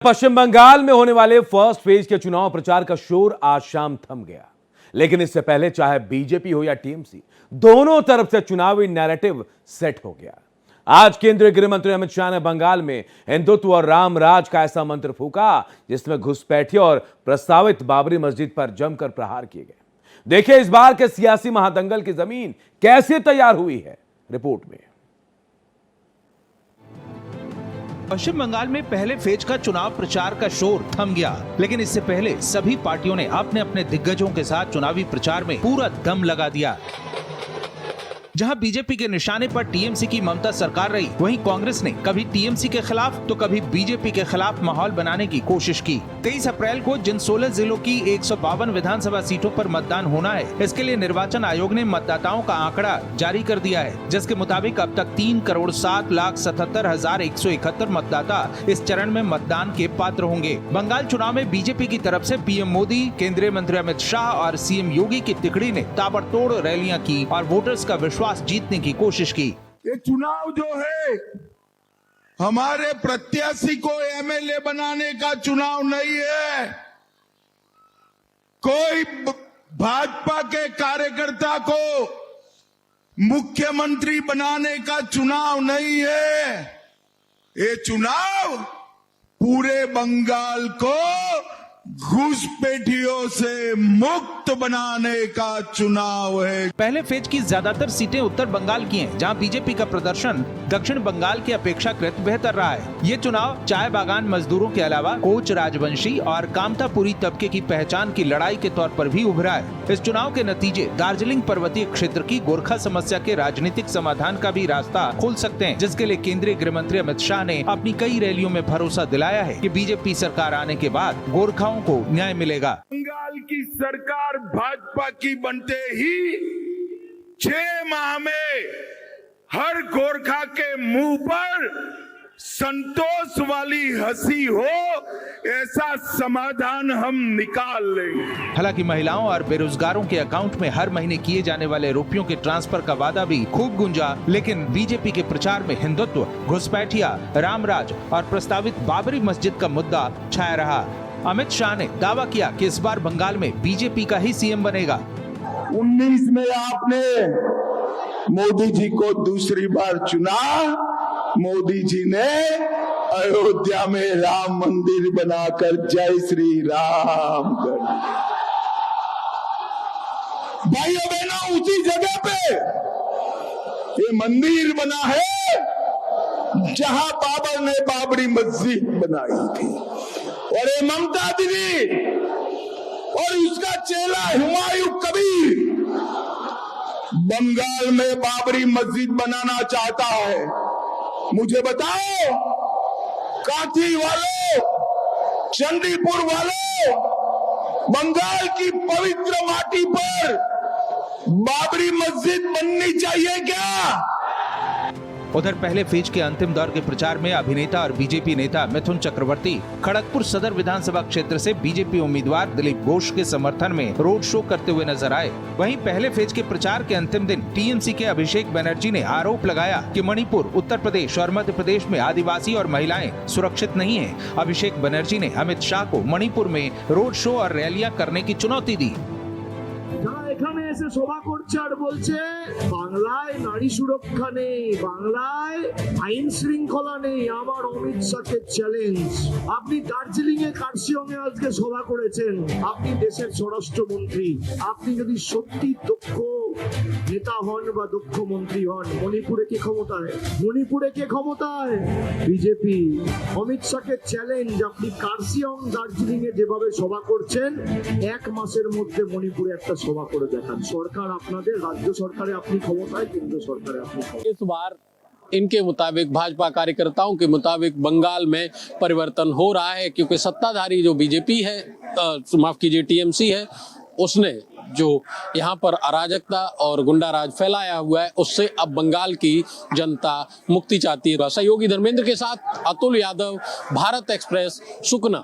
पश्चिम बंगाल में होने वाले फर्स्ट फेज के चुनाव प्रचार का शोर आज शाम थम गया, लेकिन इससे पहले चाहे बीजेपी हो या टीएमसी, दोनों तरफ से चुनावी नैरेटिव सेट हो गया। आज केंद्रीय गृह मंत्री अमित शाह ने बंगाल में हिंदुत्व और राम राज का ऐसा मंत्र फूका जिसमें घुसपैठियों और प्रस्तावित बाबरी मस्जिद पर जमकर प्रहार किए गए। देखिए इस बार के सियासी महादंगल की जमीन कैसे तैयार हुई है, रिपोर्ट में। पश्चिम बंगाल में पहले फेज का चुनाव प्रचार का शोर थम गया, लेकिन इससे पहले सभी पार्टियों ने अपने अपने दिग्गजों के साथ चुनावी प्रचार में पूरा दम लगा दिया। जहां बीजेपी के निशाने पर टीएमसी की ममता सरकार रही, वहीं कांग्रेस ने कभी टीएमसी के खिलाफ तो कभी बीजेपी के खिलाफ माहौल बनाने की कोशिश की। 23 अप्रैल को जिन 16 जिलों की 152 विधानसभा सीटों पर मतदान होना है, इसके लिए निर्वाचन आयोग ने मतदाताओं का आंकड़ा जारी कर दिया है, जिसके मुताबिक अब तक 3,07,77,171 मतदाता इस चरण में मतदान के पात्र होंगे। बंगाल चुनाव में बीजेपी की तरफ से पीएम मोदी, केंद्रीय मंत्री अमित शाह और सीएम योगी की तिकड़ी ने ताबड़तोड़ रैलियां की और वोटर्स का विश्वास जीतने की कोशिश की। ये चुनाव जो है हमारे प्रत्याशी को एमएलए बनाने का चुनाव नहीं है, कोई भाजपा के कार्यकर्ता को मुख्यमंत्री बनाने का चुनाव नहीं है। ये चुनाव पूरे बंगाल को घुसपैठियों से मुक्त बनाने का चुनाव है। पहले फेज की ज्यादातर सीटें उत्तर बंगाल की हैं, जहां बीजेपी का प्रदर्शन दक्षिण बंगाल के अपेक्षाकृत बेहतर रहा है। ये चुनाव चाय बागान मजदूरों के अलावा कोच राजवंशी और कामतापुरी तबके की पहचान की लड़ाई के तौर पर भी उभरा है। इस चुनाव के नतीजे दार्जिलिंग पर्वतीय क्षेत्र की गोरखा समस्या के राजनीतिक समाधान का भी रास्ता खोल सकते हैं, जिसके लिए केंद्रीय गृह मंत्री अमित शाह ने अपनी कई रैलियों में भरोसा दिलाया है कि बीजेपी सरकार आने के बाद गोरखाओं को न्याय मिलेगा। बंगाल की सरकार भाजपा की बनते ही 6 माह में हर गोरखा के मुंह पर संतोष वाली हंसी हो, ऐसा समाधान हम निकाल लेंगे। हालांकि महिलाओं और बेरोजगारों के अकाउंट में हर महीने किए जाने वाले रुपयों के ट्रांसफर का वादा भी खूब गूंजा, लेकिन बीजेपी के प्रचार में हिंदुत्व, घुसपैठिया, रामराज और प्रस्तावित बाबरी मस्जिद का मुद्दा छाया रहा। अमित शाह ने दावा किया कि इस बार बंगाल में बीजेपी का ही सीएम बनेगा। 19 में आपने मोदी जी को दूसरी बार चुना, मोदी जी ने अयोध्या में राम मंदिर बनाकर जय श्री राम कर। भाइयों बहनों, उसी जगह पे ये मंदिर बना है जहां बाबर ने बाबरी मस्जिद बनाई थी, और ये ममता दीदी और उसका चेला हुमायूं कबीर बंगाल में बाबरी मस्जिद बनाना चाहता है। मुझे बताओ, काठी वालों, चंडीपुर वालों, बंगाल की पवित्र माटी पर बाबरी मस्जिद बननी चाहिए क्या? उधर पहले फेज के अंतिम दौर के प्रचार में अभिनेता और बीजेपी नेता मिथुन चक्रवर्ती खड़गपुर सदर विधानसभा क्षेत्र से बीजेपी उम्मीदवार दिलीप घोष के समर्थन में रोड शो करते हुए नजर आए। वहीं पहले फेज के प्रचार के अंतिम दिन टीएमसी के अभिषेक बनर्जी ने आरोप लगाया कि मणिपुर, उत्तर प्रदेश और मध्य प्रदेश में आदिवासी और महिलाएं सुरक्षित नहीं है। अभिषेक बनर्जी ने अमित शाह को मणिपुर में रोड शो और रैलियां करने की चुनौती दी। এখানে এসে সভা করছে আর বলছে বাংলায় নারী সুরক্ষা নেই, বাংলায় আইন শৃঙ্খলা নেই, আমার অমিত শাহের চ্যালেঞ্জ। আপনি দার্জিলিং এ কার্শিয়ঙে আজকে সভা করেছেন, আপনি দেশের স্বরাষ্ট্রমন্ত্রী, আপনি যদি সত্যি দক্ষ নেতা হন বা দক্ষ মন্ত্রী হন, মণিপুরে কে ক্ষমতায়? মণিপুরে কে ক্ষমতায়? বিজেপি। অমিত শাহের চ্যালেঞ্জ, আপনি কার্শিয়ং দার্জিলিং এ যেভাবে সভা করছেন, 1 মাসের মধ্যে মণিপুরে একটা সভা করে দেখান। সরকার আপনাদের, রাজ্য সরকারে আপনি ক্ষমতায়, কেন্দ্র সরকারে আপনি ক্ষমতায়। इस बार इनके मुताबिक, भाजपा कार्यकर्ताओं के मुताबिक बंगाल में परिवर्तन हो रहा है, क्योंकि सत्ताधारी जो बीजेपी है, माफ कीजिए टीएमसी है, उसने जो यहाँ पर अराजकता और गुंडाराज फैलाया हुआ है, उससे अब बंगाल की जनता मुक्ति चाहती है। सहयोगी धर्मेंद्र के साथ अतुल यादव, भारत एक्सप्रेस, सुकना।